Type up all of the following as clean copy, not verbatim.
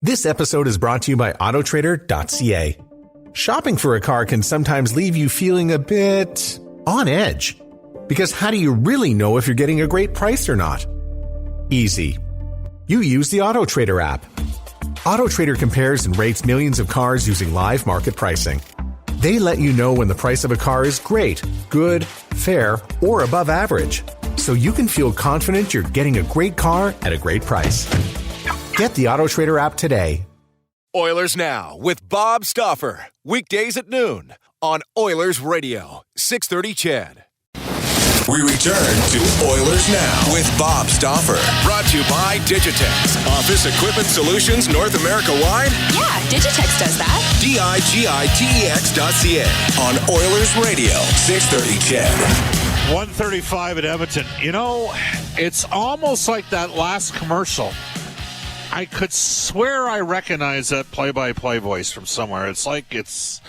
This episode is brought to you by Autotrader.ca. Shopping for a car can sometimes leave you feeling a bit on edge. Because how do you really know if you're getting a great price or not? Easy. You use the Autotrader app. Autotrader compares and rates millions of cars using live market pricing. They let you know when the price of a car is great, good, fair, or above average. So you can feel confident you're getting a great car at a great price. Get the Autotrader app today. Oilers Now with Bob Stauffer. Weekdays at noon on Oilers Radio, 630 CHED. We return to Oilers Now with Bob Stauffer. Brought to you by Digitex. Office Equipment Solutions North America wide? Yeah, Digitex does that. Digitex.ca on Oilers Radio, 630 CHED. 135 at Edmonton. You know, it's almost like that last commercial. I could swear I recognize that play-by-play voice from somewhere. It's like it's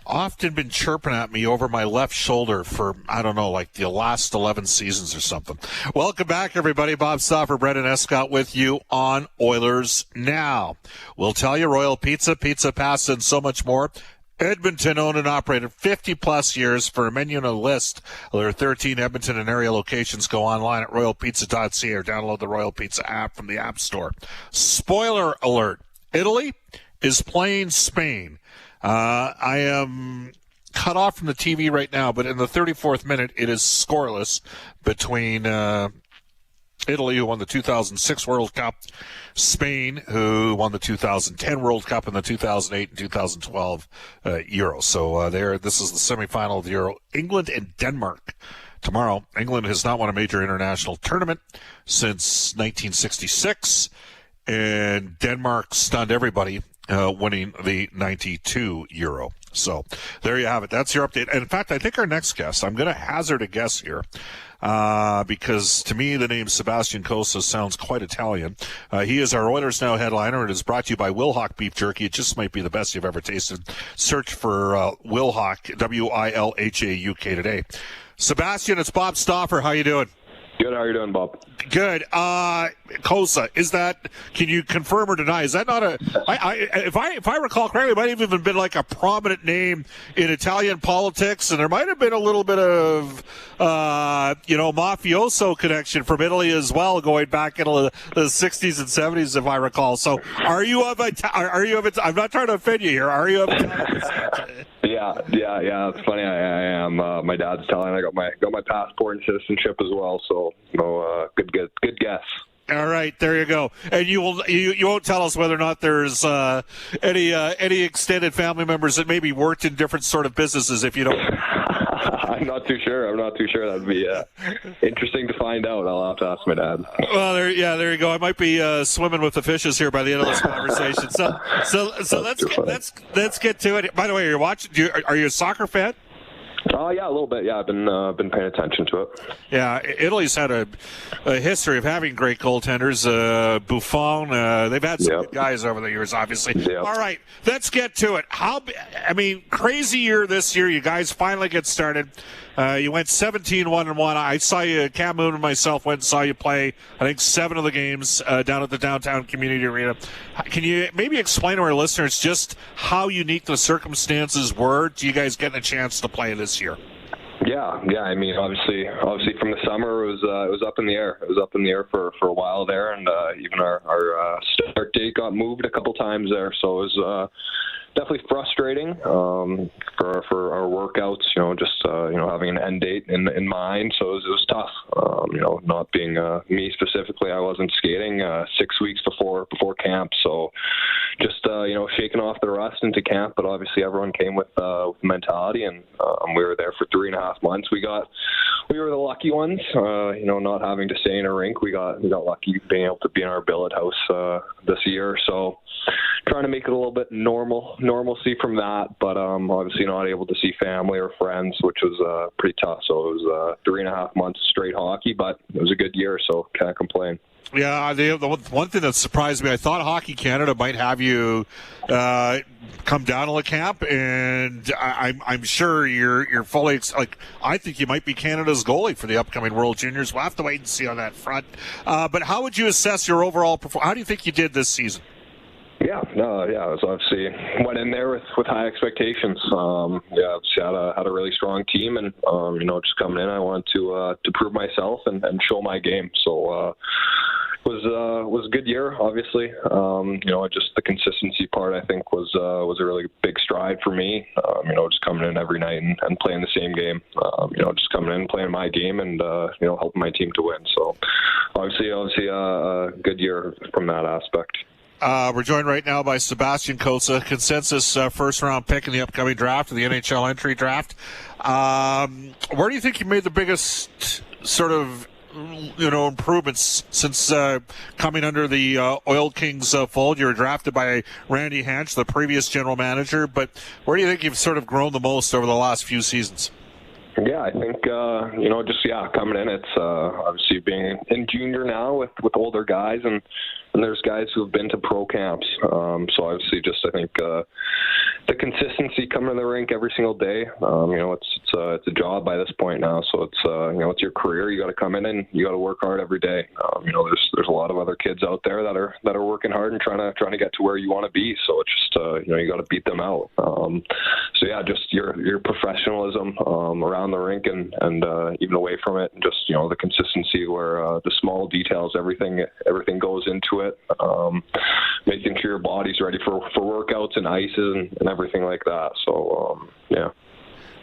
often been chirping at me over my left shoulder for, I don't know, like the last 11 seasons or something. Welcome back, everybody. Bob Stauffer, Brendan Escott with you on Oilers Now. We'll tell you Royal Pizza, Pizza Pasta, and so much more. Edmonton owned and operated 50-plus years. For a menu and a list of their 13 Edmonton and area locations, go online at royalpizza.ca or download the Royal Pizza app from the App Store. Spoiler alert, Italy is playing Spain. I am cut off from the TV right now, but in the 34th minute, it is scoreless between Italy, who won the 2006 World Cup, Spain, who won the 2010 World Cup, and the 2008 and 2012 Euro. So this is the semifinal of the Euro. England and Denmark tomorrow. England has not won a major international tournament since 1966, and Denmark stunned everybody, winning the 92 Euro. So there you have it. That's your update. And in fact, I think our next guest, I'm going to hazard a guess here, because to me the name Sebastian Cossa sounds quite Italian. He is our Oilers Now headliner. It is brought to you by Wilhauk Beef Jerky. It just might be the best you've ever tasted. Search for Wilhauk, W-I-L-H-A-U-K today. Sebastian, it's Bob Stauffer. How you doing? Good. How are you doing, Bob? Good. Cossa, is that? Can you confirm or deny? Is that not a? If I recall correctly, it might have even been like a prominent name in Italian politics, and there might have been a little bit of, mafioso connection from Italy as well, going back into the 60s and 70s, if I recall. So, are you of? I'm not trying to offend you here. Are you of Italian? Yeah. It's funny. I am. My dad's Italian. I got my passport and citizenship as well. So, good guess. All right, there you go. And you won't tell us whether or not there's any extended family members that maybe worked in different sort of businesses, if you don't. I'm not too sure. That'd be interesting to find out. I'll have to ask my dad. Well, there you go. I might be swimming with the fishes here by the end of this conversation. So let's get to it. By the way, are you watching? Are you a soccer fan? Yeah, a little bit. Yeah, I've been paying attention to it. Yeah, Italy's had a history of having great goaltenders. Buffon, they've had some good guys over the years, obviously. Yep. All right, let's get to it. Crazy year this year. You guys finally get started. You went 17-1-1. I saw you, Cam Moon and myself went and saw you play, I think, 7 of the games down at the downtown community arena. Can you maybe explain to our listeners just how unique the circumstances were to you guys getting a chance to play this year? Yeah. I mean, obviously from the summer it was up in the air. It was up in the air for a while there, and even our start date got moved a couple times there. So it was definitely frustrating for our workouts. Having an end date in mind. So it was tough. Not being me specifically, I wasn't skating 6 weeks before camp. So just shaking off the rust into camp. But obviously everyone came with mentality, and we were there for 3.5 months. We were the lucky ones. Not having to stay in a rink. We got lucky being able to be in our billet house this year. So trying to make it a little bit normalcy from that, but obviously not able to see family or friends, which was pretty tough. So it was 3.5 months straight hockey, but it was a good year, so can't complain. Yeah, the one thing that surprised me, I thought Hockey Canada might have you come down to the camp, and I'm sure you're fully I think you might be Canada's goalie for the upcoming World Juniors. We'll have to wait and see on that front. But how would you assess your overall performance? How do you think you did this season? Yeah, I was obviously went in there with high expectations. Obviously had a really strong team, and just coming in, I wanted to prove myself and show my game. So was a good year, obviously. Just the consistency part, I think, was a really big stride for me. Just coming in every night and playing the same game. Just coming in, playing my game, and helping my team to win. So obviously a good year from that aspect. We're joined right now by Sebastian Cossa, consensus first-round pick in the upcoming draft, the NHL entry draft. Where do you think you made the biggest sort of improvements since coming under the Oil Kings fold? You were drafted by Randy Hansch, the previous general manager, but where do you think you've sort of grown the most over the last few seasons? Yeah, I think, coming in, it's obviously being in junior now with older guys, and there's guys who have been to pro camps. So obviously just, I think, the consistency coming in the rink every single day. It's a job by this point now. So it's your career. You got to come in and you got to work hard every day. There's a lot of other kids out there that are working hard and trying to get to where you want to be. So it's just, you got to beat them out. Just your professionalism around the rink and even away from it, and just the consistency where the small details, everything goes into it, making sure your body's ready for workouts and ices and everything like that. So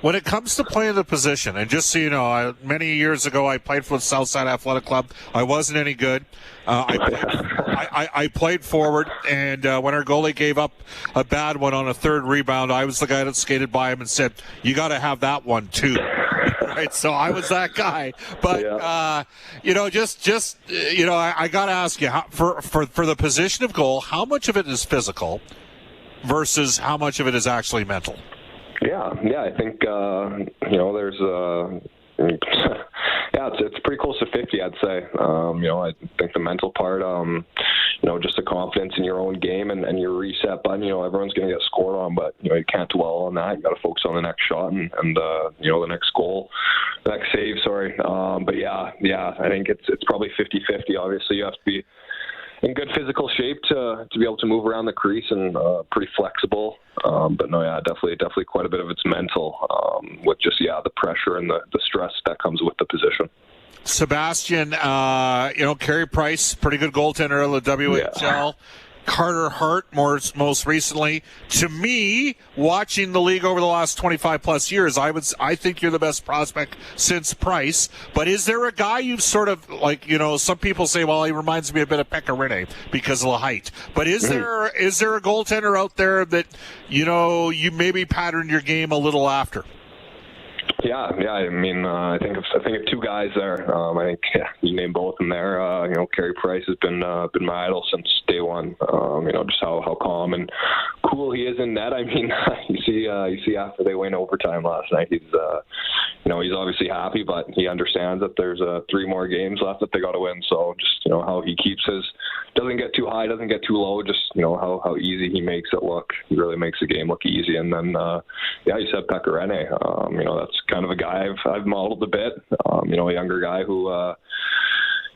When it comes to playing the position, and just so you know, many years ago I played for the Southside Athletic Club. I wasn't any good. I played forward, and when our goalie gave up a bad one on a third rebound, I was the guy that skated by him and said, "You got to have that one too." Right, so I was that guy. But I got to ask you, for the position of goal, how much of it is physical versus how much of it is actually mental? Yeah, I think there's it's pretty close to 50, I'd say. I think the mental part, just the confidence in your own game and your reset button. Everyone's going to get scored on, but you can't dwell on that. You got to focus on the next shot and the next goal, the next save. Sorry, but I think it's probably 50-50. Obviously, you have to be in good physical shape to be able to move around the crease and pretty flexible. Definitely quite a bit of it's mental with just the pressure and the stress that comes with the position. Sebastian, Carey Price, pretty good goaltender of the WHL. Yeah. Carter Hart, most recently. To me, watching the league over the last 25-plus years, I think you're the best prospect since Price. But is there a guy you've sort of, some people say, well, he reminds me a bit of Pecorine because of the height. But is there a goaltender out there that, you maybe patterned your game a little after? Yeah. I mean, I think of two guys there. I think you named both in there. Carey Price has been my idol since day one. Just how calm and cool he is in net. I mean, you see after they win overtime last night, he's obviously happy, but he understands that there's 3 more games left that they got to win. So just how he keeps doesn't get too high, doesn't get too low. Just how easy he makes it look. He really makes the game look easy. And then you said Pecorine. That's kind of a guy I've modeled a bit. A younger guy who,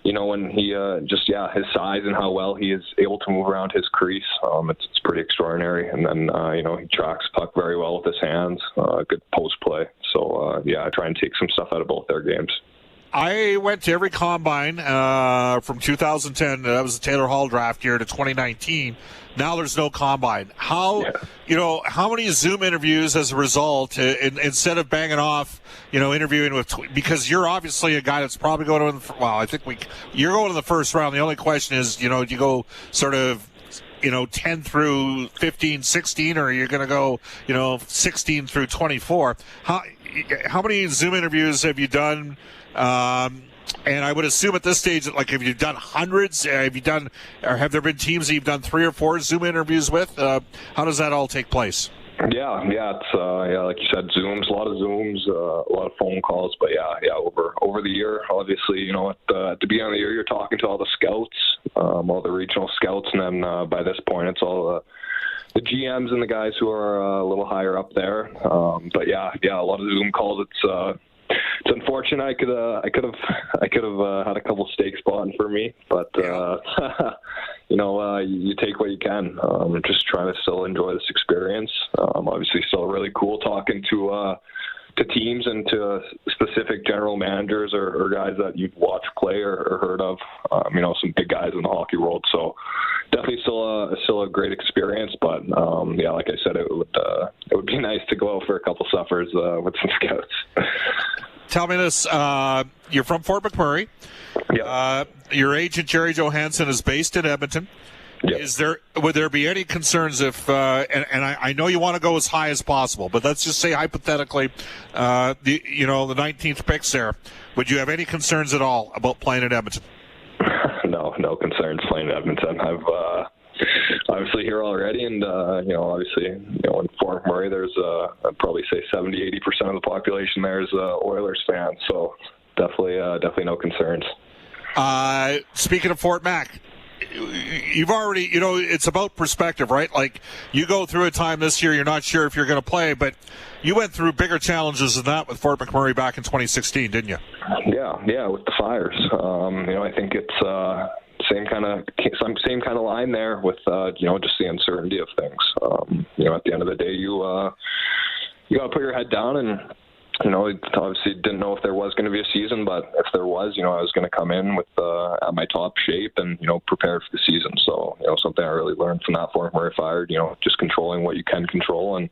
when he his size and how well he is able to move around his crease, it's pretty extraordinary. And then he tracks puck very well with his hands. Good post play. So I try and take some stuff out of both their games. I went to every combine from 2010. That was the Taylor Hall draft year to 2019. Now there's no combine. How many Zoom interviews as a result instead of banging off, interviewing with, because you're obviously a guy that's probably going to, you're going to the first round. The only question is, do you go sort of, 10 through 15, 16, or you're going to go, 16 through 24. How many Zoom interviews have you done? And I would assume at this stage, have you done hundreds? Have there been teams that you've done 3 or 4 Zoom interviews with? How does that all take place? Yeah, it's like you said, Zooms, a lot of Zooms, a lot of phone calls, but over the year, obviously, at the beginning of the year, you're talking to all the scouts, all the regional scouts, and then by this point, it's all the GMs and the guys who are a little higher up there. A lot of Zoom calls. It's it's unfortunate. I could have had a couple steaks bought for me, but you take what you can. Just trying to still enjoy this experience. Obviously, still really cool talking to teams and to specific general managers or guys that you've watched play or heard of. Some big guys in the hockey world. So definitely still a great experience. But like I said, it would be nice to go out for a couple suppers with some scouts. Tell me this: you're from Fort McMurray. Yeah. Your agent Jerry Johansson is based in Edmonton. Yep. Would there be any concerns if, and I know you want to go as high as possible, but let's just say hypothetically, the 19th picks there, would you have any concerns at all about playing at Edmonton? No concerns playing at Edmonton. I've obviously here already, and obviously, in Fort McMurray, there's I'd probably say 70-80% of the population there is Oilers fans, so definitely no concerns. Speaking of Fort Mac, you've already, it's about perspective, right? Like, you go through a time this year, you're not sure if you're going to play, but you went through bigger challenges than that with Fort McMurray back in 2016, didn't you? Yeah, with the Fires. I think it's same kind of line there with just the uncertainty of things. At the end of the day, you got to put your head down and. Obviously didn't know if there was going to be a season, but if there was, I was going to come in with at my top shape and, prepare for the season. So, something I really learned from that Fort McMurray Fire, just controlling what you can control. And,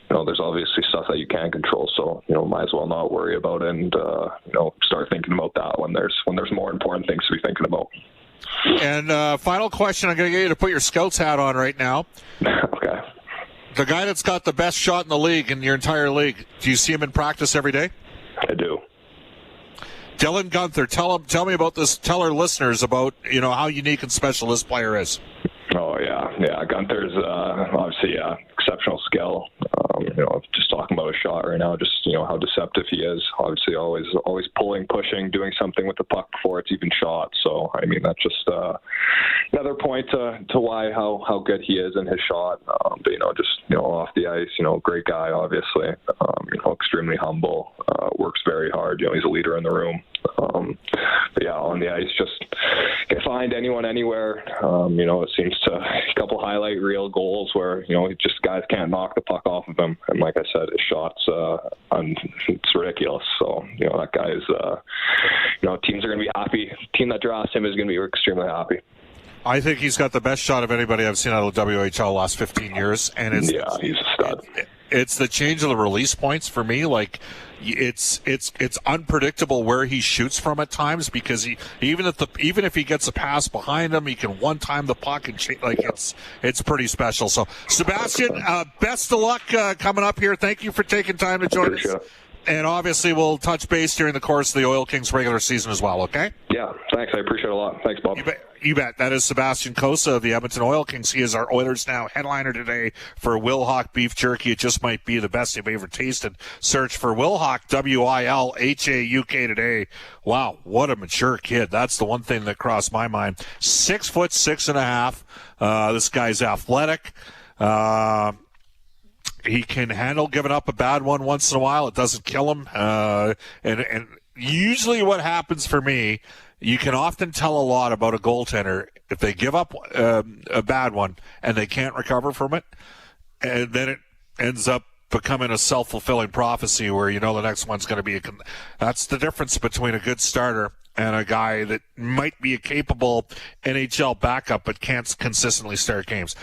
there's obviously stuff that you can't control. So, might as well not worry about it and, start thinking about that when there's more important things to be thinking about. And final question, I'm going to get you to put your Scouts hat on right now. Okay. The guy that's got the best shot in the league, in your entire league, do you see him in practice every day? I do. Dylan Guenther, tell me about this. Tell our listeners about how unique and special this player is. Oh yeah. Gunther's obviously exceptional skill. Just talking about his shot right now, just how deceptive he is. Obviously, always pulling, pushing, doing something with the puck before it's even shot. So that's just another point to why how good he is in his shot. But off the ice, great guy. Obviously, extremely humble. Works very hard. He's a leader in the room. But on the ice, just can find anyone anywhere. It seems to a couple highlight reel goals where just guys can't knock the puck off of him. And like I said, his shots, it's ridiculous. So that guy is, teams are going to be happy. The team that drafts him is going to be extremely happy. I think he's got the best shot of anybody I've seen out of the WHL the last 15 years, and he's a stud. It's the change of the release points for me. Like, it's unpredictable where he shoots from at times because even if he gets a pass behind him, he can one time the puck and it's pretty special. So Sebastian, best of luck coming up here. Thank you for taking time to join us. And obviously, we'll touch base during the course of the Oil Kings regular season as well, okay? Yeah, thanks. I appreciate it a lot. Thanks, Bob. You bet. That is Sebastian Cossa of the Edmonton Oil Kings. He is our Oilers Now headliner today for Wilhauk Beef Jerky. It just might be the best you've ever tasted. Search for Wilhauk, Wilhauk today. Wow, what a mature kid. That's the one thing that crossed my mind. 6'6.5". This guy's athletic. He can handle giving up a bad one once in a while. It doesn't kill him. And usually what happens for me, you can often tell a lot about a goaltender if they give up a bad one and they can't recover from it, and then it ends up becoming a self-fulfilling prophecy where the next one's going to be that's the difference between a good starter and a guy that might be a capable NHL backup but can't consistently start games.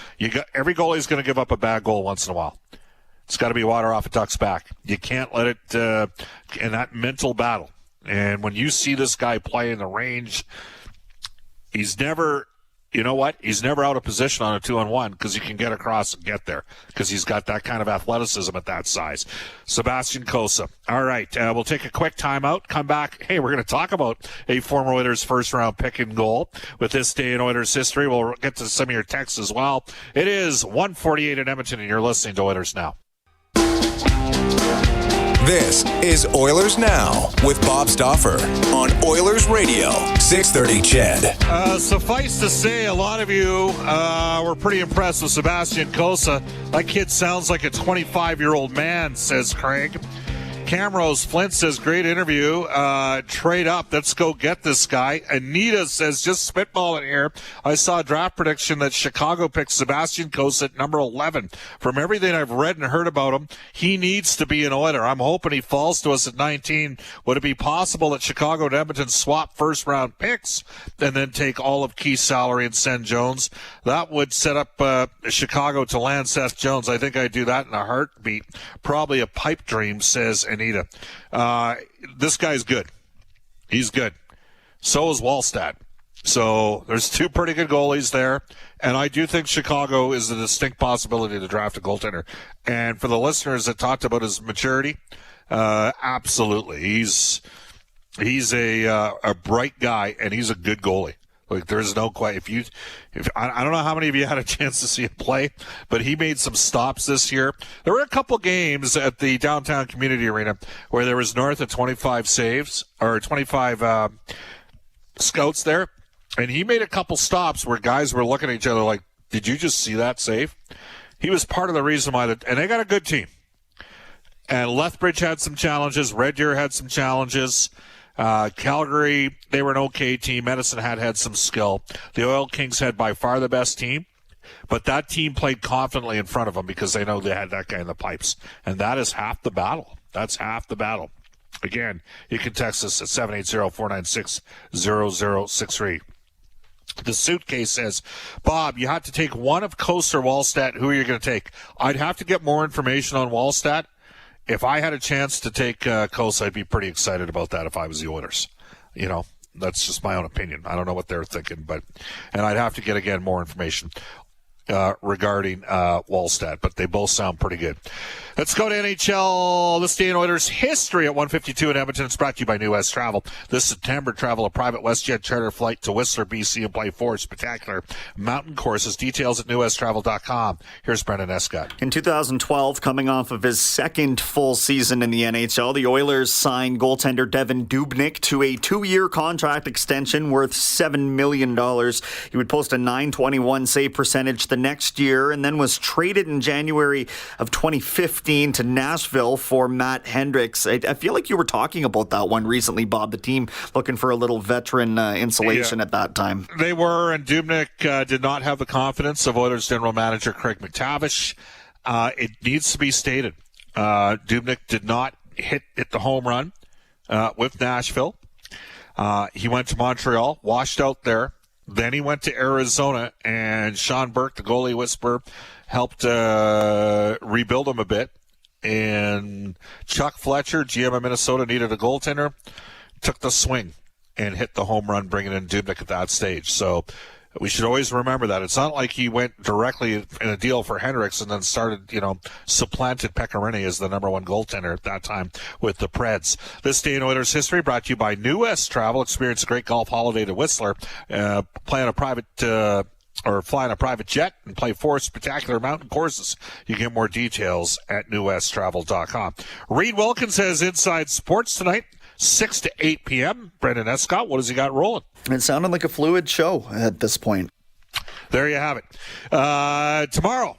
Every goalie's going to give up a bad goal once in a while. It's got to be water off a duck's back. You can't let it in that mental battle. And when you see this guy play in the range, he's never, he's never out of position on a 2-on-1 because he can get across and get there because he's got that kind of athleticism at that size. Sebastian Cossa. All right, we'll take a quick timeout, come back. Hey, we're going to talk about a former Oilers first-round pick and goal with this day in Oilers history. We'll get to some of your texts as well. It is 1:48 in Edmonton, and you're listening to Oilers Now. This is Oilers Now with Bob Stauffer on Oilers Radio, 630 CHED. Suffice to say, a lot of you were pretty impressed with Sebastian Cossa. That kid sounds like a 25-year-old man, says Craig. Camrose Flint says, great interview. Trade up. Let's go get this guy. Anita says, just spitballing here. I saw a draft prediction that Chicago picked Sebastian Cossa at number 11. From everything I've read and heard about him, he needs to be an Oiler. I'm hoping he falls to us at 19. Would it be possible that Chicago and Edmonton swap first-round picks and then take all of Keith's salary and send Jones? That would set up Chicago to land Seth Jones. I think I'd do that in a heartbeat. Probably a pipe dream, says Anita. This guy's good. He's good. So is Wallstedt. So there's two pretty good goalies there. And I do think Chicago is a distinct possibility to draft a goaltender. And for the listeners that talked about his maturity, absolutely. He's a bright guy, and he's a good goalie. Like, there's no question. I don't know how many of you had a chance to see him play, but he made some stops this year. There were a couple games at the downtown community arena where there was north of 25 saves or 25 scouts there, and he made a couple stops where guys were looking at each other like, "Did you just see that save?" He was part of the reason why and they got a good team. And Lethbridge had some challenges. Red Deer had some challenges. Calgary, they were an okay team. Medicine had some skill. The Oil Kings had by far the best team, but that team played confidently in front of them because they know they had that guy in the pipes. And that is half the battle. That's half the battle. Again, you can text us at 780-496-0063. The suitcase says, Bob, you have to take one of Cossa or Wallstedt. Who are you going to take? I'd have to get more information on Wallstedt. If I had a chance to take Cossa, I'd be pretty excited about that if I was the Oilers. You know, that's just my own opinion. I don't know what they're thinking, and I'd have to get, again, more information regarding Wallstedt, but they both sound pretty good. Let's go to NHL. This day in Oilers history at 152 in Edmonton. It's brought to you by New West Travel. This September, travel a private WestJet charter flight to Whistler, BC, and play 4 spectacular mountain courses. Details at newwesttravel.com. Here's Brendan Escott. In 2012, coming off of his second full season in the NHL, the Oilers signed goaltender Devan Dubnyk to a 2-year contract extension worth $7 million. He would post a .921 save percentage the next year and then was traded in January of 2015 to Nashville for Matt Hendricks. I feel like you were talking about that one recently, Bob. The team looking for a little veteran insulation at that time. They were, and Dubnyk did not have the confidence of Oilers general manager Craig McTavish. It needs to be stated. Dubnyk did not hit the home run with Nashville. He went to Montreal, washed out there. Then he went to Arizona, and Sean Burke, the goalie whisperer, helped rebuild him a bit. And Chuck Fletcher, GM of Minnesota, needed a goaltender, took the swing and hit the home run, bringing in Dubnyk at that stage. So we should always remember that. It's not like he went directly in a deal for Hendricks and then started, supplanted Pecorini as the number one goaltender at that time with the Preds. This day in Oilers history brought to you by New West Travel. Experience a great golf holiday to Whistler. Fly on a private jet and play 4 spectacular mountain courses. You get more details at newwesttravel.com. Reed Wilkins has Inside Sports tonight, 6 to 8 p.m. Brendan Escott, what has he got rolling? It sounded like a fluid show at this point. There you have it. Tomorrow,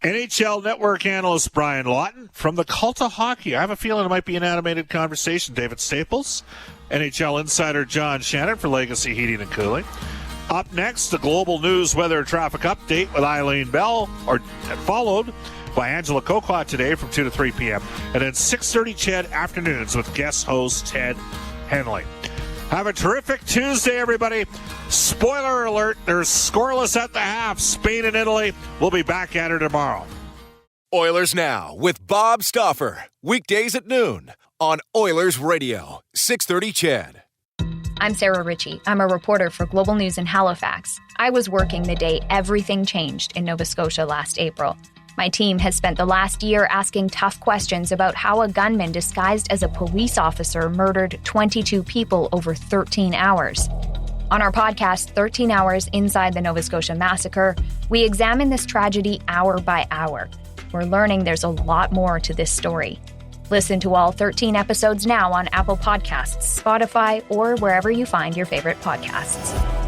NHL Network analyst Brian Lawton from the Cult of Hockey. I have a feeling it might be an animated conversation. David Staples, NHL insider John Shannon for Legacy Heating and Cooling. Up next, the Global News Weather Traffic Update with Eileen Bell, followed by Angela Coquat today from 2 to 3 p.m. And then 6:30 CHED afternoons with guest host Ted Henley. Have a terrific Tuesday, everybody. Spoiler alert, they're scoreless at the half. Spain and Italy. We'll be back at her tomorrow. Oilers Now with Bob Stauffer. Weekdays at noon on Oilers Radio, 630 CHED. I'm Sarah Ritchie. I'm a reporter for Global News in Halifax. I was working the day everything changed in Nova Scotia last April. My team has spent the last year asking tough questions about how a gunman disguised as a police officer murdered 22 people over 13 hours. On our podcast, 13 Hours Inside the Nova Scotia Massacre, we examine this tragedy hour by hour. We're learning there's a lot more to this story. Listen to all 13 episodes now on Apple Podcasts, Spotify, or wherever you find your favorite podcasts.